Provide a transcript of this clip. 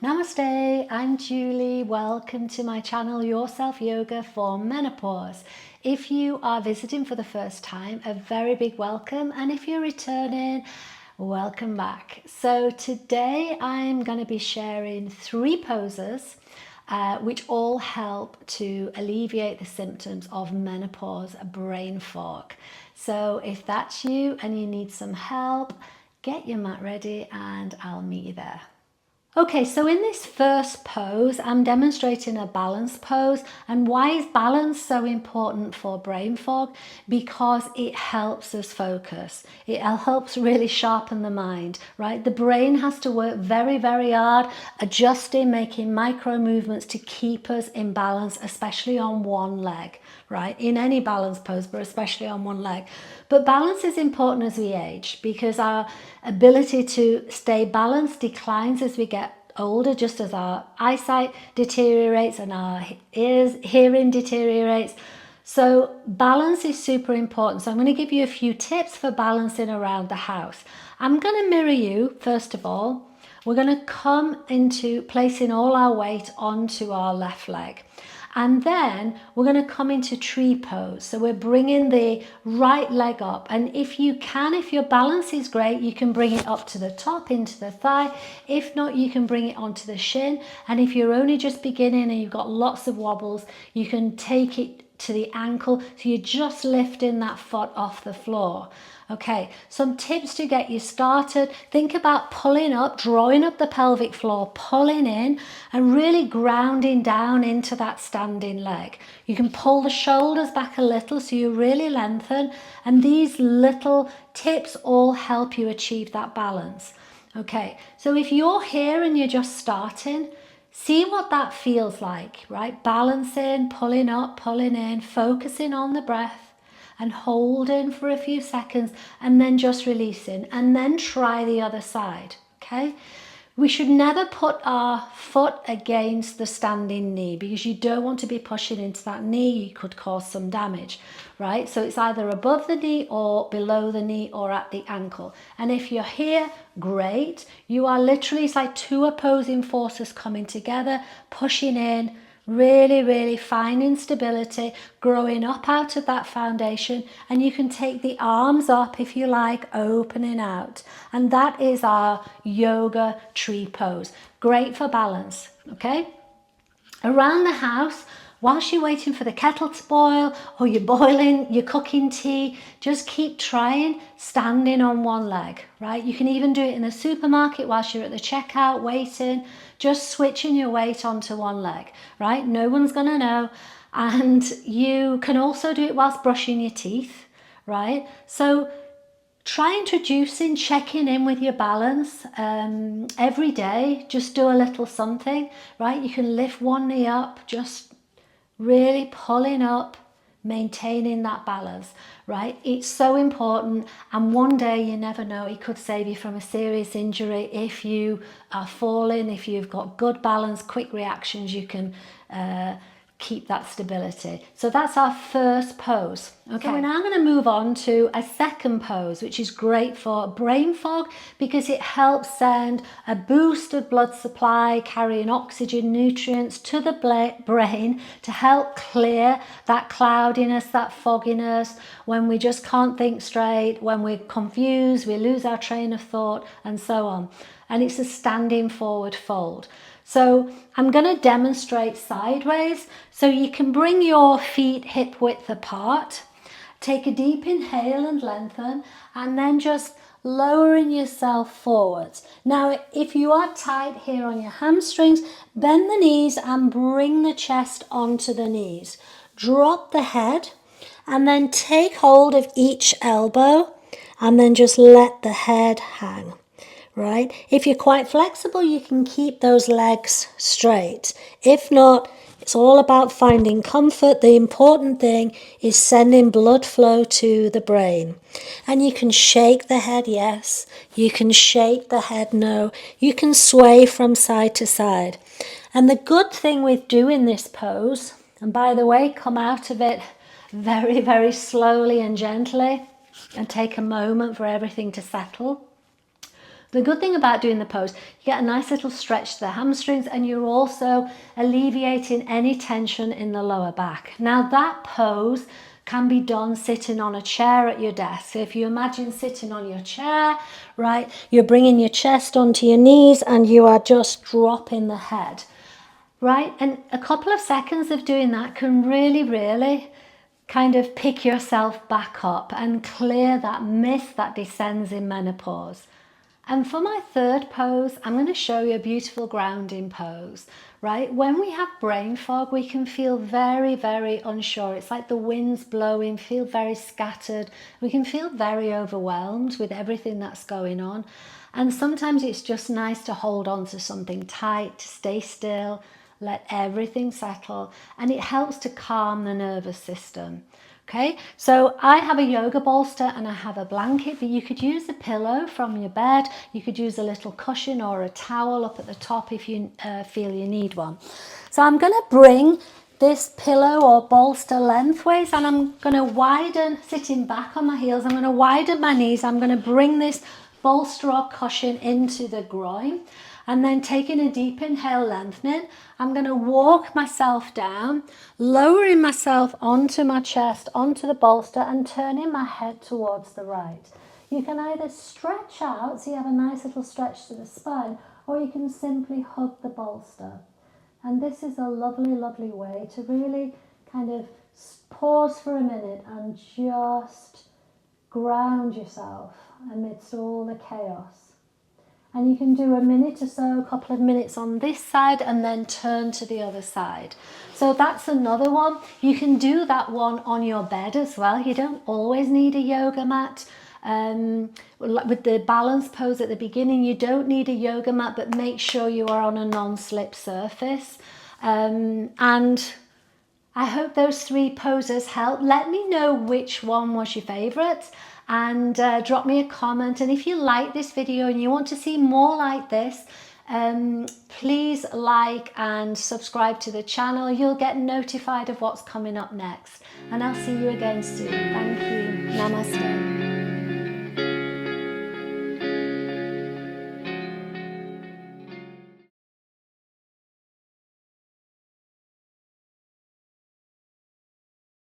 Namaste, I'm Julie. Welcome to my channel, Your Self Yoga for Menopause. If you are visiting for the first time, a very big welcome. And if you're returning, welcome back. So today I'm going to be sharing 3 poses which all help to alleviate the symptoms of menopause brain fog. So if that's you and you need some help, get your mat ready and I'll meet you there. Okay, so in this first pose, I'm demonstrating a balance pose. And why is balance so important for brain fog? Because it helps us focus. It helps really sharpen the mind, right? The brain has to work very, very hard, adjusting, making micro movements to keep us in balance, especially on one leg, right? In any balance pose, but especially on one leg. But balance is important as we age because our ability to stay balanced declines as we get older, just as our eyesight deteriorates and our hearing deteriorates. So balance is super important. So I'm going to give you a few tips for balancing around the house. I'm going to mirror you first of all. We're going to come into placing all our weight onto our left leg. And then we're going to come into tree pose. So we're bringing the right leg up. And if you can, if your balance is great, you can bring it up to the top, into the thigh. If not, you can bring it onto the shin. And if you're only just beginning and you've got lots of wobbles, you can take it to the ankle. So you're just lifting that foot off the floor. Okay, some tips to get you started. Think about pulling up, drawing up the pelvic floor, pulling in and really grounding down into that standing leg. You can pull the shoulders back a little so you really lengthen, and these little tips all help you achieve that balance. Okay, so if you're here and you're just starting, see what that feels like, right? Balancing, pulling up, pulling in, focusing on the breath and holding for a few seconds and then just releasing, and then try the other side, okay? We should never put our foot against the standing knee because you don't want to be pushing into that knee. You could cause some damage, right? So it's either above the knee or below the knee or at the ankle. And if you're here, great. You are literally, it's like 2 opposing forces coming together, pushing in, really finding stability, growing up out of that foundation, and you can take the arms up if you like, opening out. And that is our yoga tree pose. Great for balance, okay? Around the house, whilst you're waiting for the kettle to boil or you're boiling, you're cooking tea, just keep trying standing on one leg, right? You can even do it in the supermarket whilst you're at the checkout waiting, just switching your weight onto one leg, right? No one's going to know. And you can also do it whilst brushing your teeth, right? So try introducing, checking in with your balance every day. Just do a little something, right? You can lift one knee up, just really pulling up, maintaining that balance, right? It's so important, and one day, you never know, it could save you from a serious injury. If you are falling, if you've got good balance, quick reactions, you can keep that stability. So that's our first pose. Okay, so we're now going to move on to a second pose, which is great for brain fog because it helps send a boost of blood supply, carrying oxygen, nutrients to the brain to help clear that cloudiness, that fogginess, when we just can't think straight, when we're confused, we lose our train of thought, and so on. And it's a standing forward fold. So I'm going to demonstrate sideways. So you can bring your feet hip width apart, take a deep inhale and lengthen, and then just lowering yourself forwards. Now, if you are tight here on your hamstrings, bend the knees and bring the chest onto the knees. Drop the head and then take hold of each elbow and then just let the head hang. Right? If you're quite flexible, you can keep those legs straight. If not, it's all about finding comfort. The important thing is sending blood flow to the brain. And you can shake the head, yes. You can shake the head, no. You can sway from side to side. And the good thing with doing this pose, and by the way, come out of it very slowly and gently, and take a moment for everything to settle. The good thing about doing the pose, you get a nice little stretch to the hamstrings, and you're also alleviating any tension in the lower back. Now that pose can be done sitting on a chair at your desk. So if you imagine sitting on your chair, right, you're bringing your chest onto your knees and you are just dropping the head, right? And a couple of seconds of doing that can really kind of pick yourself back up and clear that mist that descends in menopause. And for my third pose, I'm going to show you a beautiful grounding pose, right? When we have brain fog, we can feel very unsure. It's like the wind's blowing, feel very scattered. We can feel very overwhelmed with everything that's going on. And sometimes it's just nice to hold on to something tight, to stay still, let everything settle, and it helps to calm the nervous system. Okay, so I have a yoga bolster and I have a blanket, but you could use a pillow from your bed. You could use a little cushion or a towel up at the top if you feel you need one. So I'm going to bring this pillow or bolster lengthways, and I'm going to widen, sitting back on my heels, I'm going to widen my knees. I'm going to bring this bolster or cushion into the groin, and then taking a deep inhale, lengthening, I'm going to walk myself down, lowering myself onto my chest, onto the bolster, and turning my head towards the right. You can either stretch out, so you have a nice little stretch to the spine, or you can simply hug the bolster. And this is a lovely way to really kind of pause for a minute and just ground yourself amidst all the chaos. And you can do a minute or so, a couple of minutes on this side, and then turn to the other side. So that's another one. You can do that one on your bed as well. You don't always need a yoga mat. With the balance pose at the beginning, you don't need a yoga mat, but make sure you are on a non-slip surface. And I hope those 3 poses help. Let me know which one was your favourite, and drop me a comment. And if you like this video and you want to see more like this, please like and subscribe to the channel. You'll get notified of what's coming up next. And I'll see you again soon. Thank you. Namaste.